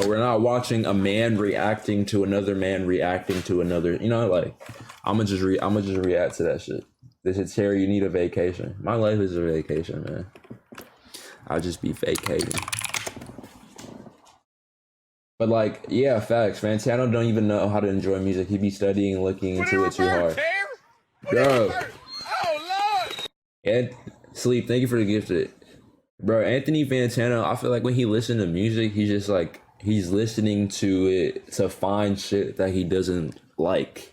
we're not watching a man reacting to another man reacting to another. You know, like I'ma just react to that shit. This is Terry. You need a vacation. My life is a vacation, man. I'll just be vacating. But like, yeah, facts. Fontano don't even know how to enjoy music. He be studying and looking into it too hard. Bro. Oh Lord. And Sleep, thank you for the gift. Bro, Anthony Fontano, I feel like when he listens to music, he's just like, he's listening to it to find shit that he doesn't like.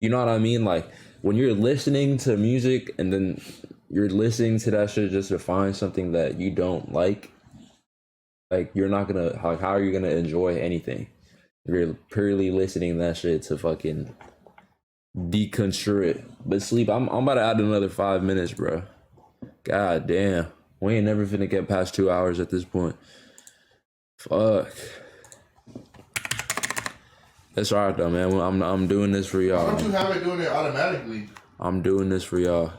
You know what I mean? Like, when you're listening to music and then you're listening to that shit just to find something that you don't like you're not gonna, like, how are you gonna enjoy anything? If you're purely listening to that shit to fucking deconstruct it. But Sleep, I'm about to add another 5 minutes, bro. God damn. We ain't never finna get past 2 hours at this point. Fuck. That's alright though, man. I'm doing this for y'all. Why don't you have it doing it automatically? I'm doing this for y'all.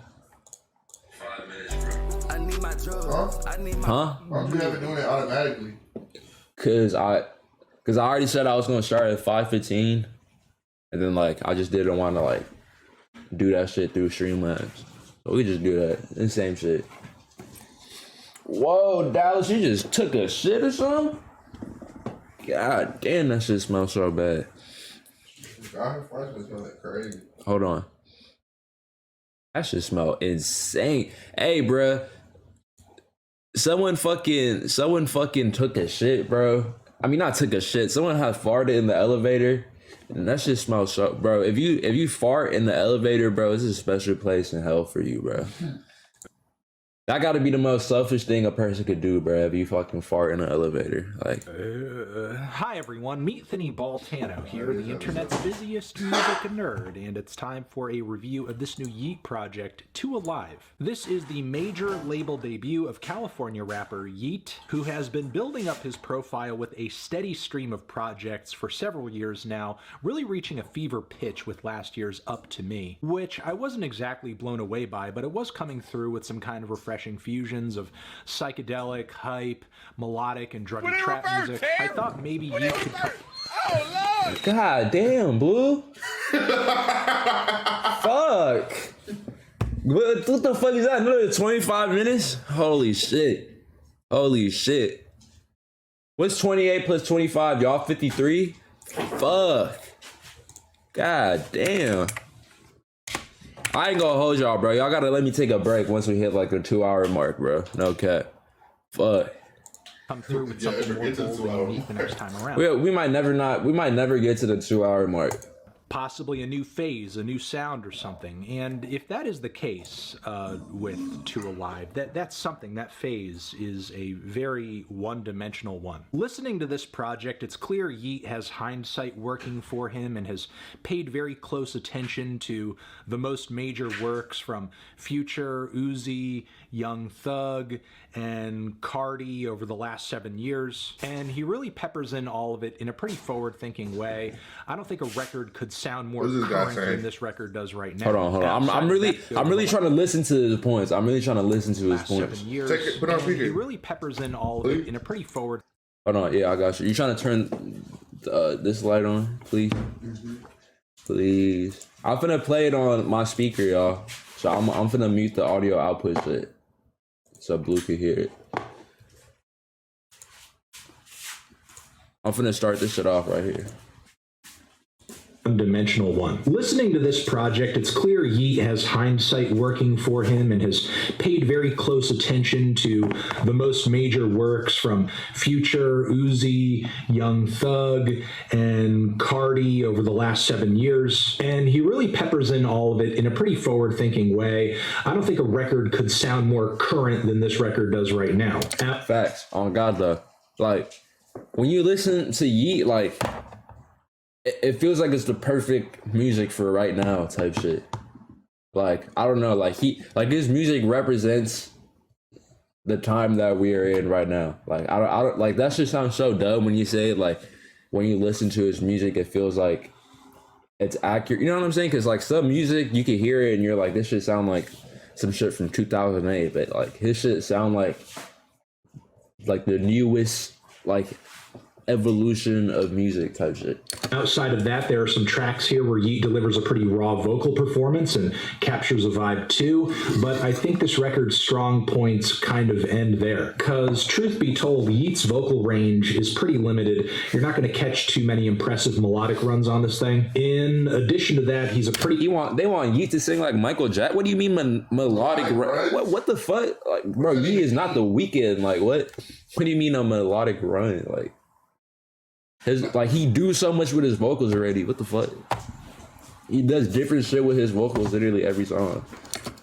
5 minutes, bro. I need my drugs. Huh? Why don't you have it doing it automatically? Cause I already said I was gonna start at 5:15, and then like I just didn't want to like do that shit through Streamlabs. So we just do that. The same shit. Whoa, Dallas, you just took a shit or something? God damn, that shit smells so bad. God, fries smell like crazy. Hold on. That shit smell insane. Hey, bruh. Someone fucking took a shit, bro. I mean, not took a shit. Someone had farted in the elevator. And that shit smells so, bro. If you fart in the elevator, bro, it's a special place in hell for you, bro. That got to be the most selfish thing a person could do, bro. If you fucking fart in an elevator, like. Hi everyone, meet Fontano here, the internet's busiest music nerd, and it's time for a review of this new Yeat project, 2Alive. This is the major label debut of California rapper Yeat, who has been building up his profile with a steady stream of projects for several years now, really reaching a fever pitch with last year's Up to Me, which I wasn't exactly blown away by, but it was coming through with some kind of refreshing fusions of psychedelic, hype, melodic, and druggy trap music. I thought maybe Yeat could come. Oh Lord! God damn, Blue. Fuck. What the fuck is that? Another 25 minutes? Holy shit. Holy shit. What's 28 plus 25? Y'all 53? Fuck. God damn. I ain't gonna hold y'all, bro. Y'all gotta let me take a break once we hit like the 2 hour mark, bro. No cap. Fuck. Come through with something more bold and unique the next time around. We might never get to the 2 hour mark. Possibly a new phase, a new sound or something. And if that is the case with 2Alive, that's something, that phase is a very one-dimensional one. Listening to this project, it's clear Yeat has hindsight working for him and has paid very close attention to the most major works from Future, Uzi, Young Thug, and Cardi over the last 7 years. And he really peppers in all of it in a pretty forward-thinking way. I don't think a record could sound more current than this record does right now. Hold on. I'm really trying to listen to his points. I'm really trying to listen to his points. Put on speaker. He really peppers in all of it in a pretty forward. Hold on, yeah, I got you. You trying to turn this light on, please? Please. I'm finna play it on my speaker, y'all. So I'm finna mute the audio output shit, so Blue can hear it. I'm finna start this shit off right here. Dimensional one. Listening to this project, it's clear Yeat has hindsight working for him and has paid very close attention to the most major works from Future, Uzi, Young Thug, and Cardi over the last 7 years. And he really peppers in all of it in a pretty forward-thinking way. I don't think a record could sound more current than this record does right now. Facts. On God, though. Like, when you listen to Yeat, like, it feels like it's the perfect music for right now type shit. Like, I don't know, like his music represents the time that we are in right now. Like, I don't like, that shit sounds so dumb when you say it. Like, when you listen to his music, it feels like it's accurate. You know what I'm saying? Because like some music, you can hear it and you're like, this shit sound like some shit from 2008. But like his shit sound like the newest, like evolution of music type shit. Outside of that, there are some tracks here where Yeat delivers a pretty raw vocal performance and captures a vibe too, but I think this record's strong points kind of end there. Because truth be told, Yeat's vocal range is pretty limited. You're not going to catch too many impressive melodic runs on this thing. In addition to that, he's a pretty... They want Yeat to sing like Michael Jackson? What do you mean melodic run? What the fuck? Like, bro, Yeat is not The Weeknd. Like, what? What do you mean a melodic run? Like, he do so much with his vocals already. What the fuck? He does different shit with his vocals literally every song.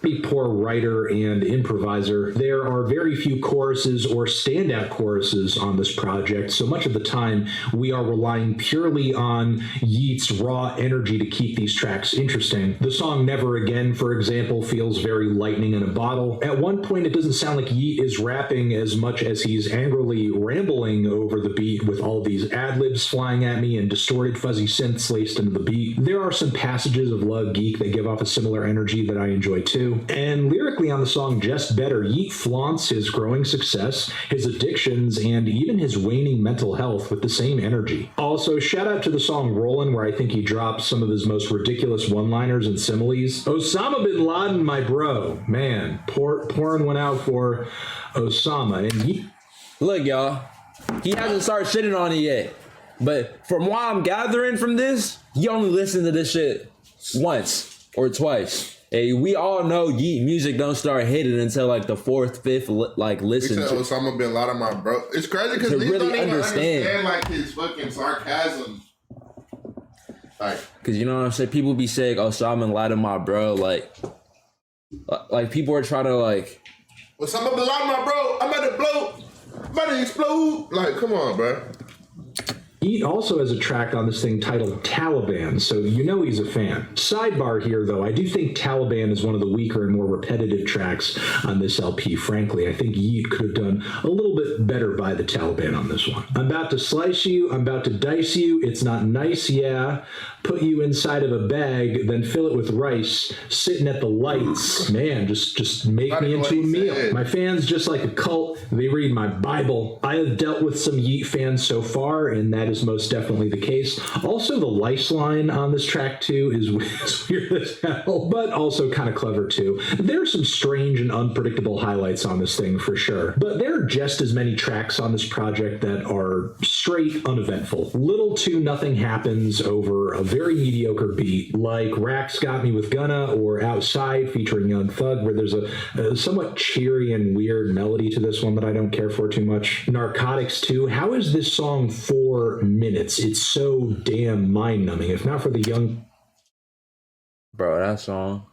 Pretty poor writer and improviser. There are very few choruses or standout choruses on this project, so much of the time we are relying purely on Yeat's raw energy to keep these tracks interesting. The song Never Again, for example, feels very lightning in a bottle. At one point, it doesn't sound like Yeat is rapping as much as he's angrily rambling over the beat with all these ad-libs flying at me and distorted fuzzy synths laced into the beat. There are some passages of Love Geek that give off a similar energy that I enjoy too. And lyrically on the song Just Better, Yeat flaunts his growing success, his addictions, and even his waning mental health with the same energy. Also, shout out to the song Rollin', where I think he drops some of his most ridiculous one-liners and similes. Osama bin Laden, my bro. Man, pouring one out for Osama. And Yeat... Look, y'all, he hasn't started shitting on it yet. But from what I'm gathering from this, he only listened to this shit once or twice. Hey, we all know Yeat music don't start hitting until like the fourth, fifth listen. He said Osama bin Laden, my bro. It's crazy because niggas really don't even understand like his fucking sarcasm. Like, cause you know what I'm saying. People be saying Osama bin Laden, my bro. Like people are trying to like. Osama bin Laden, my bro. I'm about to blow. I'm about to explode. Like, come on, bro. Yeat also has a track on this thing titled Taliban, so you know he's a fan. Sidebar here, though, I do think Taliban is one of the weaker and more repetitive tracks on this LP, frankly. I think Yeat could have done a little bit better by the Taliban on this one. I'm about to slice you, I'm about to dice you, it's not nice, yeah. Put you inside of a bag, then fill it with rice, sitting at the lights. Man, just make me into a meal. My fans, just like a cult, they read my Bible. I have dealt with some Yeat fans so far, and that is most definitely the case. Also, the lice line on this track, too, is weird as hell, but also kind of clever, too. There are some strange and unpredictable highlights on this thing, for sure. But there are just as many tracks on this project that are straight uneventful. Little to nothing happens over a very mediocre beat, like Rax Got Me With Gunna or Outside featuring Young Thug, where there's a somewhat cheery and weird melody to this one that I don't care for too much. Narcotics, too. How is this song 4 minutes? It's so damn mind-numbing. If not for the young... Bro, that song...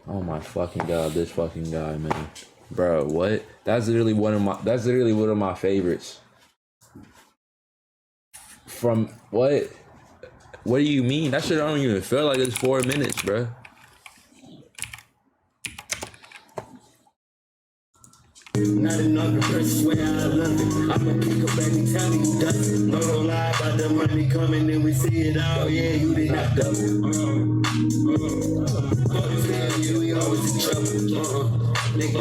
Oh my fucking god, this fucking guy, man. Bro, what? That's literally one of my favorites. From what? What do you mean? That shit don't even feel like it's 4 minutes, bro. Not enough to press where I love it. I'ma pick up any time you dust it. No gon' lie about the money coming and we see it all. Yeah, you did not duck it. Always tell you we always in trouble. Let's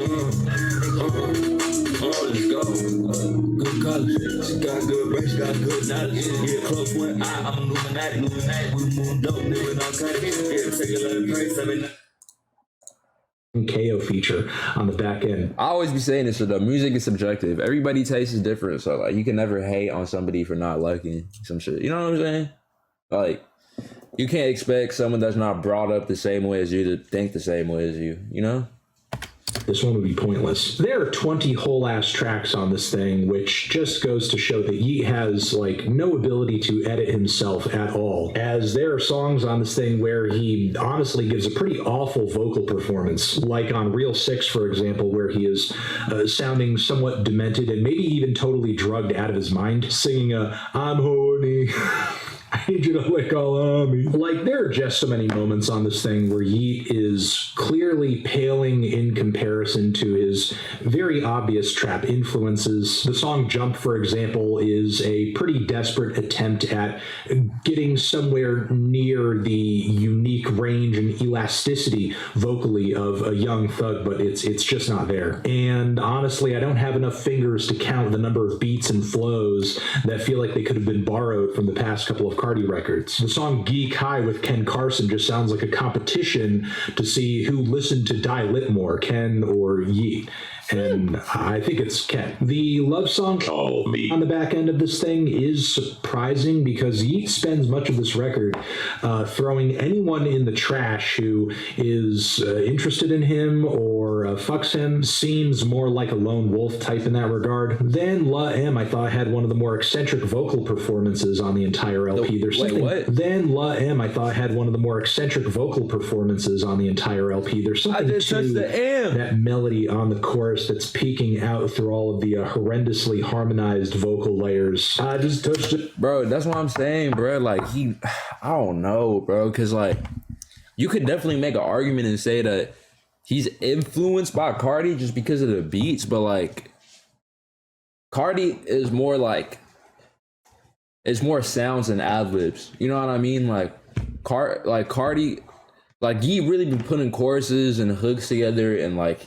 go. Good college. She got good brains, she got good knowledge. Yeah, close one eye, I'm Illuminati. We moving dope, living all kinds. Yeah, take a lot of praise, I mean. KO feature on the back end. I always be saying this, so the music is subjective. Everybody's taste is different, so like you can never hate on somebody for not liking some shit. You know what I'm saying? Like you can't expect someone that's not brought up the same way as you to think the same way as you. You know? This one would be pointless. There are 20 whole-ass tracks on this thing, which just goes to show that Yeat has, like, no ability to edit himself at all, as there are songs on this thing where he honestly gives a pretty awful vocal performance, like on Real 6, for example, where he is sounding somewhat demented and maybe even totally drugged out of his mind, singing I'm horny. I need you to lick all on me. Like, there are just so many moments on this thing where Yeat is clearly paling in comparison to his very obvious trap influences. The song Jump, for example, is a pretty desperate attempt at getting somewhere near the unique range and elasticity vocally of a Young Thug, but it's just not there. And honestly, I don't have enough fingers to count the number of beats and flows that feel like they could have been borrowed from the past couple of Cardi records. The song Geek High with Ken Carson just sounds like a competition to see who listened to Die Lit more, Ken or Yeat. And I think it's Ken. The love song on the back end of this thing is surprising because Yeat spends much of this record throwing anyone in the trash who is interested in him or fucks him. Seems more like a lone wolf type in that regard. Then La M, I thought, had one of the more eccentric vocal performances on the entire LP. Then La M, I thought, had one of the more eccentric vocal performances on the entire LP. There's something to that melody on the chorus that's peeking out through all of the horrendously harmonized vocal layers. I just touched it. Bro, that's what I'm saying, bro. Like, I don't know, bro, because, like, you could definitely make an argument and say that he's influenced by Cardi just because of the beats, but, like, Cardi is more, like, it's more sounds and ad-libs. You know what I mean? Like, Cardi, like, he really been putting choruses and hooks together and, like,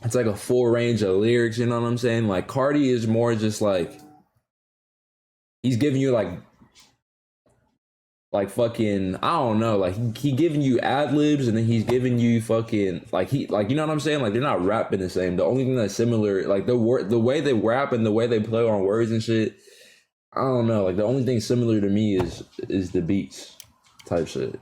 it's like a full range of lyrics, you know what I'm saying? Like, Cardi is more just like, he's giving you like fucking, I don't know, like he giving you ad libs and then he's giving you fucking like you know what I'm saying? Like, they're not rapping the same. The only thing that's similar, like the way they rap and the way they play on words and shit, I don't know. Like, the only thing similar to me is the beats type shit.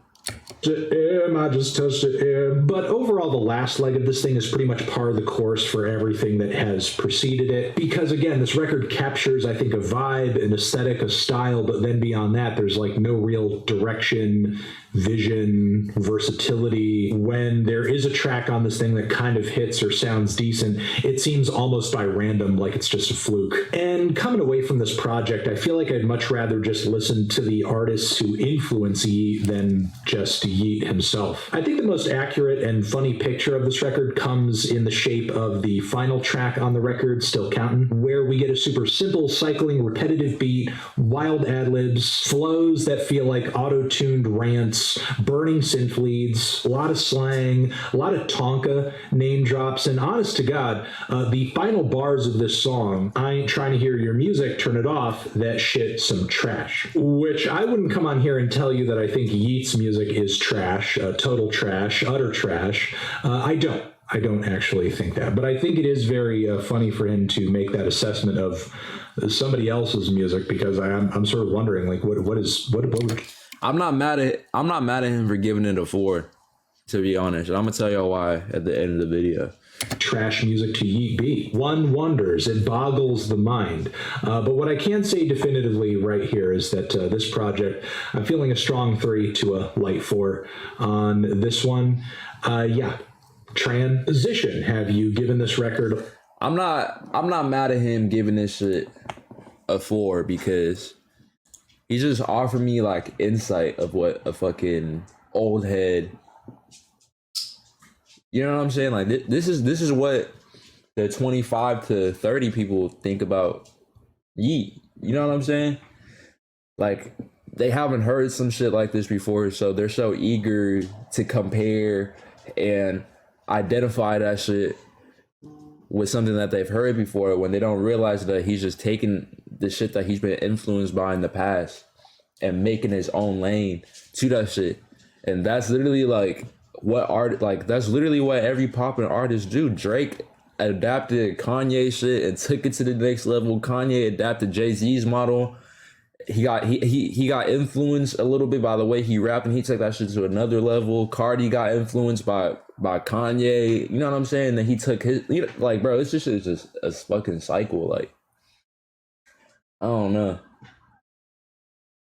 I just touched it. But overall, the last leg of this thing is pretty much par of the course for everything that has preceded it. Because again, this record captures, I think, a vibe, an aesthetic, a style, but then beyond that, there's like no real direction, vision, versatility. When there is a track on this thing that kind of hits or sounds decent, it seems almost by random, like it's just a fluke. And coming away from this project, I feel like I'd much rather just listen to the artists who influence Yeat than just Yeat himself. I think the most accurate and funny picture of this record comes in the shape of the final track on the record, Still Countin', where we get a super simple, cycling, repetitive beat, wild ad-libs, flows that feel like auto-tuned rants, burning synth leads, a lot of slang, a lot of Tonka name drops, and honest to God, the final bars of this song, I ain't trying to hear your music, turn it off, that shit some trash. Which I wouldn't come on here and tell you that I think Yeat's music is trash, total trash, utter trash. I don't actually think that, but I think it is very funny for him to make that assessment of somebody else's music, because I'm sort of wondering, like, what I'm not mad at him for giving it a 4, to be honest. And I'm gonna tell y'all why at the end of the video. Trash music to Yeat be. One wonders, it boggles the mind. But what I can say definitively right here is that this project, I'm feeling a strong 3 to a light 4 on this one. Transition. Have you given this record? I'm not mad at him giving this shit a 4 because he just offered me like insight of what a fucking old head. You know what I'm saying? Like, this is what the 25 to 30 people think about Yeat. You know what I'm saying? Like, they haven't heard some shit like this before, so they're so eager to compare and identify that shit with something that they've heard before, when they don't realize that he's just taking the shit that he's been influenced by in the past and making his own lane to that shit. And that's literally like that's literally what every poppin' artist do. Drake adapted Kanye shit and took it to the next level. Kanye adapted Jay-Z's model. He got influenced a little bit by the way he rapped, and he took that shit to another level. Cardi got influenced by Kanye. You know what I'm saying? Then he took his, like, bro, it's just a fucking cycle. Like, I don't know.